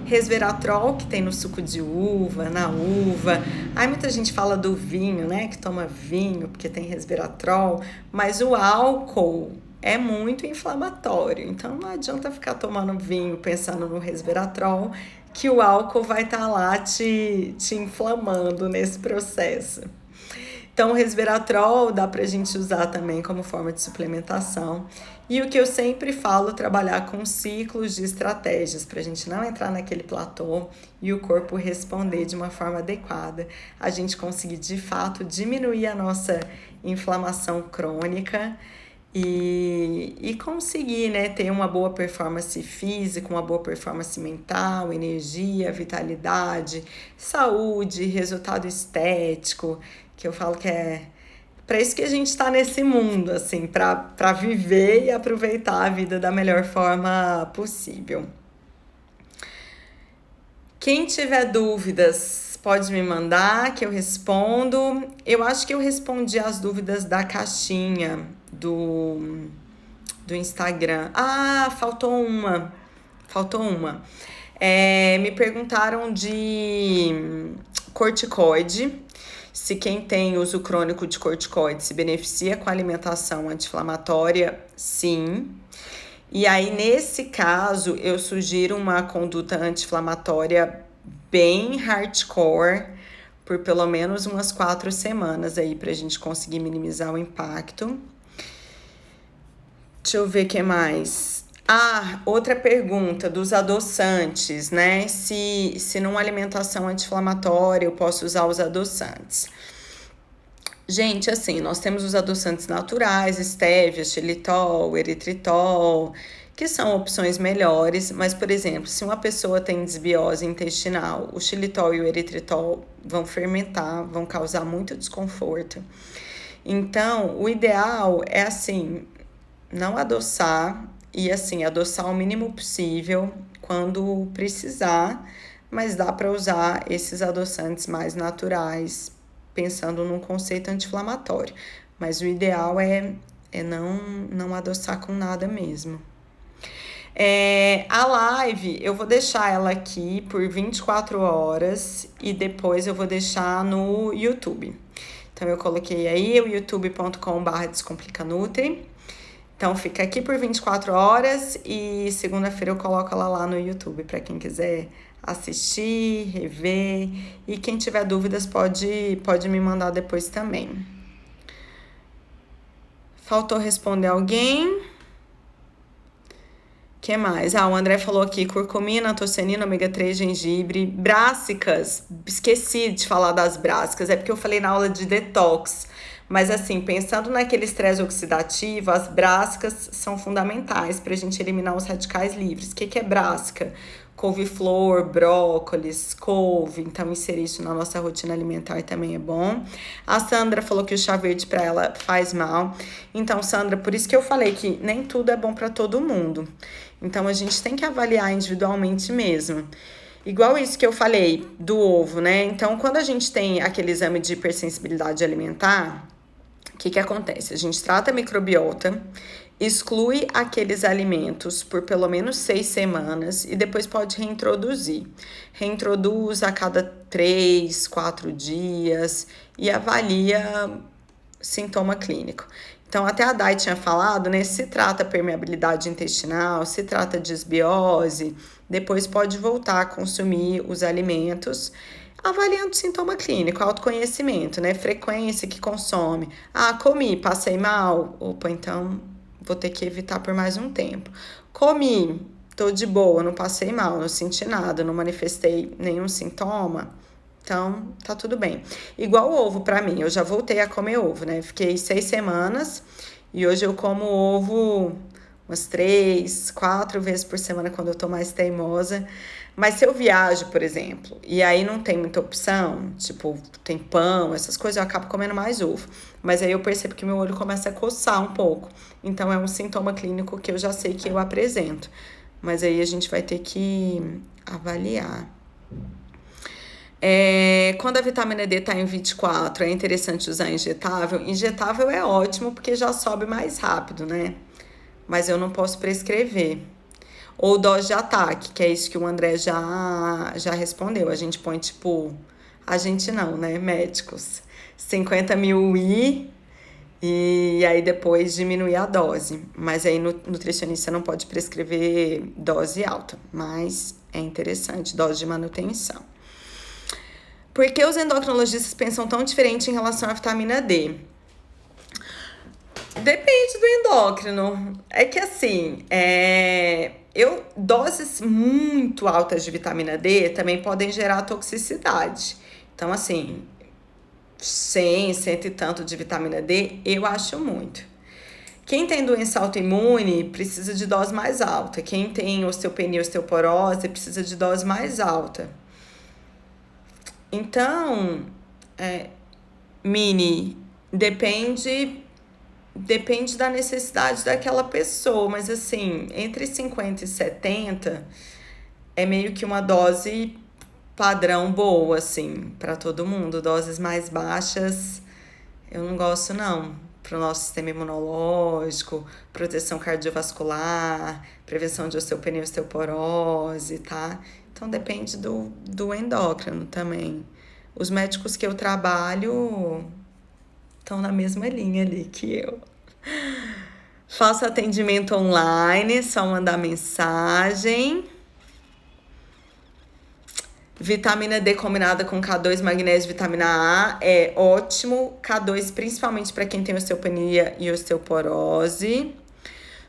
Resveratrol, que tem no suco de uva, na uva. Aí muita gente fala do vinho, né, que toma vinho porque tem resveratrol, mas o álcool é muito inflamatório, então não adianta ficar tomando vinho pensando no resveratrol, que o álcool vai estar lá te inflamando nesse processo. Então, o resveratrol dá pra gente usar também como forma de suplementação. E o que eu sempre falo, trabalhar com ciclos de estratégias, pra gente não entrar naquele platô e o corpo responder de uma forma adequada. A gente conseguir, de fato, diminuir a nossa inflamação crônica e conseguir, né, ter uma boa performance física, uma boa performance mental, energia, vitalidade, saúde, resultado estético, que eu falo que é para isso que a gente está nesse mundo, assim, para viver e aproveitar a vida da melhor forma possível. Quem tiver dúvidas, pode me mandar que eu respondo. Eu acho que eu respondi as dúvidas da caixinha do Instagram. Ah, faltou uma. Me perguntaram de corticoide. Se quem tem uso crônico de corticoide se beneficia com a alimentação anti-inflamatória, sim. E aí, nesse caso, eu sugiro uma conduta anti-inflamatória bem hardcore por pelo menos umas 4 semanas aí pra gente conseguir minimizar o impacto. Deixa eu ver o que mais. Outra pergunta dos adoçantes, né? Se numa alimentação anti-inflamatória eu posso usar os adoçantes. Gente, assim, nós temos os adoçantes naturais, stevia, xilitol, eritritol, que são opções melhores, mas, por exemplo, se uma pessoa tem desbiose intestinal, o xilitol e o eritritol vão fermentar, vão causar muito desconforto. Então, o ideal é, assim, não adoçar e, assim, adoçar o mínimo possível quando precisar, mas dá para usar esses adoçantes mais naturais, pensando num conceito anti-inflamatório. Mas o ideal é não adoçar com nada mesmo. A live, eu vou deixar ela aqui por 24 horas e depois eu vou deixar no YouTube. Então, eu coloquei aí o youtube.com/descomplicanutri. Então, fica aqui por 24 horas e segunda-feira eu coloco ela lá no YouTube para quem quiser assistir, rever. E quem tiver dúvidas pode me mandar depois também. Faltou responder alguém? Que mais? O André falou aqui, curcumina, antocianina, ômega 3, gengibre, brássicas. Esqueci de falar das brássicas, é porque eu falei na aula de detox. Mas assim, pensando naquele estresse oxidativo, as brássicas são fundamentais para a gente eliminar os radicais livres. O que é brássica? Couve-flor, brócolis, couve, então inserir isso na nossa rotina alimentar também é bom. A Sandra falou que o chá verde para ela faz mal. Então, Sandra, por isso que eu falei que nem tudo é bom para todo mundo. Então, a gente tem que avaliar individualmente mesmo. Igual isso que eu falei do ovo, né? Então, quando a gente tem aquele exame de hipersensibilidade alimentar, o que acontece? A gente trata a microbiota, exclui aqueles alimentos por pelo menos 6 semanas e depois pode reintroduzir. Reintroduz a cada 3, 4 dias e avalia sintoma clínico. Então, até a Dai tinha falado, né? Se trata permeabilidade intestinal, se trata desbiose, depois pode voltar a consumir os alimentos, avaliando o sintoma clínico, autoconhecimento, né? Frequência que consome. Comi, passei mal. Opa, então vou ter que evitar por mais um tempo. Comi, tô de boa, não passei mal, não senti nada, não manifestei nenhum sintoma. Então, tá tudo bem. Igual o ovo pra mim, eu já voltei a comer ovo, né? Fiquei 6 semanas e hoje eu como ovo umas 3, 4 vezes por semana quando eu tô mais teimosa. Mas se eu viajo, por exemplo, e aí não tem muita opção, tipo, tem pão, essas coisas, eu acabo comendo mais ovo. Mas aí eu percebo que meu olho começa a coçar um pouco. Então, é um sintoma clínico que eu já sei que eu apresento. Mas aí a gente vai ter que avaliar. Quando a vitamina D tá em 24, é interessante usar injetável? Injetável é ótimo porque já sobe mais rápido, né? Mas eu não posso prescrever. Ou dose de ataque, que é isso que o André já respondeu. A gente põe, tipo... A gente não, né? Médicos. 50 mil I e aí depois diminuir a dose. Mas aí nutricionista não pode prescrever dose alta. Mas é interessante, dose de manutenção. Por que os endocrinologistas pensam tão diferente em relação à vitamina D? Depende do endócrino. É que assim, doses muito altas de vitamina D também podem gerar toxicidade. Então, assim, 100 e tanto de vitamina D, eu acho muito. Quem tem doença autoimune precisa de dose mais alta. Quem tem osteopenia e osteoporose precisa de dose mais alta. Então, depende da necessidade daquela pessoa, mas assim, entre 50 e 70 é meio que uma dose padrão boa, assim, para todo mundo. Doses mais baixas, eu não gosto, não. Para o nosso sistema imunológico, proteção cardiovascular, prevenção de osteopenia e osteoporose, tá? Então, depende do endócrino também. Os médicos que eu trabalho estão na mesma linha ali que eu. Faço atendimento online, só mandar mensagem. Vitamina D combinada com K2, magnésio e vitamina A é ótimo. K2 principalmente para quem tem osteopenia e osteoporose.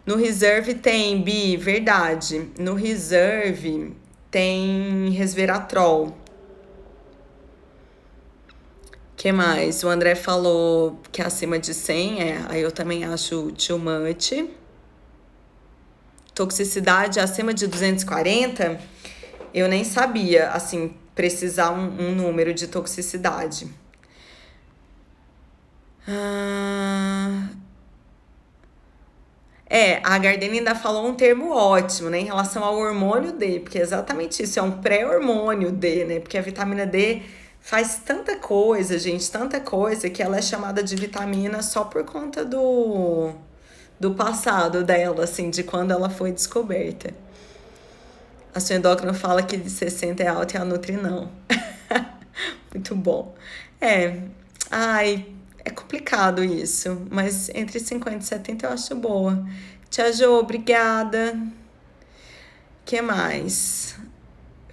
No Reserve tem, Bi, verdade. No Reserve tem resveratrol. Que mais? O André falou que acima de 100, aí eu também acho too much. Toxicidade acima de 240, eu nem sabia, assim, precisar um número de toxicidade. A Gardenia ainda falou um termo ótimo, né, em relação ao hormônio D, porque é exatamente isso, é um pré-hormônio D, né, porque a vitamina D faz tanta coisa, gente, tanta coisa, que ela é chamada de vitamina só por conta do passado dela, assim, de quando ela foi descoberta. A sua endócrina fala que de 60 é alta e a Nutri não. Muito bom. Ai, é complicado isso, mas entre 50 e 70 eu acho boa. Tia Jo, obrigada. Que mais?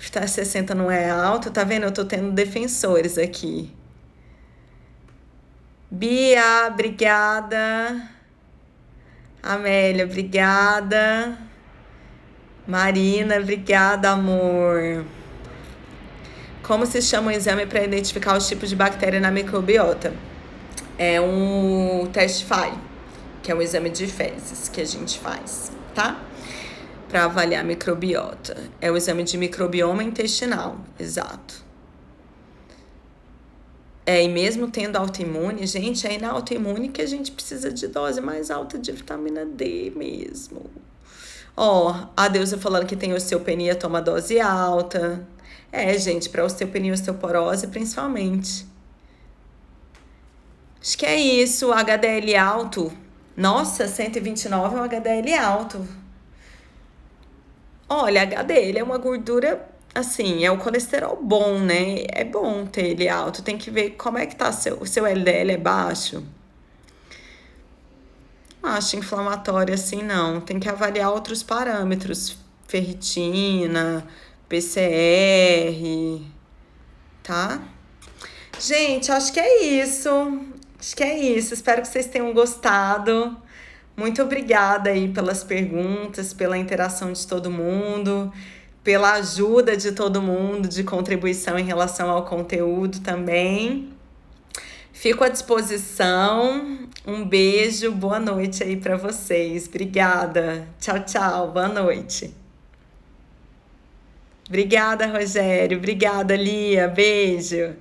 60 não é alto, tá vendo? Eu tô tendo defensores aqui. Bia, obrigada. Amélia, obrigada. Marina, obrigada, amor. Como se chama o exame para identificar os tipos de bactéria na microbiota? É um Testify, que é um exame de fezes que a gente faz, tá? Para avaliar a microbiota. É o exame de microbioma intestinal, exato. E mesmo tendo autoimune, gente, é na autoimune que a gente precisa de dose mais alta de vitamina D mesmo. A Deusa falando que tem osteopenia, toma dose alta. Gente, para osteopenia e osteoporose, principalmente. Acho que é isso, HDL alto. Nossa, 129 é um HDL alto. Olha, HDL é uma gordura, assim, é o colesterol bom, né? É bom ter ele alto. Tem que ver como é que tá o seu LDL é baixo. Não acho inflamatório assim, não. Tem que avaliar outros parâmetros. Ferritina, PCR, tá? Gente, acho que é isso. Acho que é isso. Espero que vocês tenham gostado. Muito obrigada aí pelas perguntas, pela interação de todo mundo, pela ajuda de todo mundo, de contribuição em relação ao conteúdo também. Fico à disposição. Um beijo, boa noite aí para vocês. Obrigada. Tchau, tchau. Boa noite. Obrigada, Rogério. Obrigada, Lia. Beijo.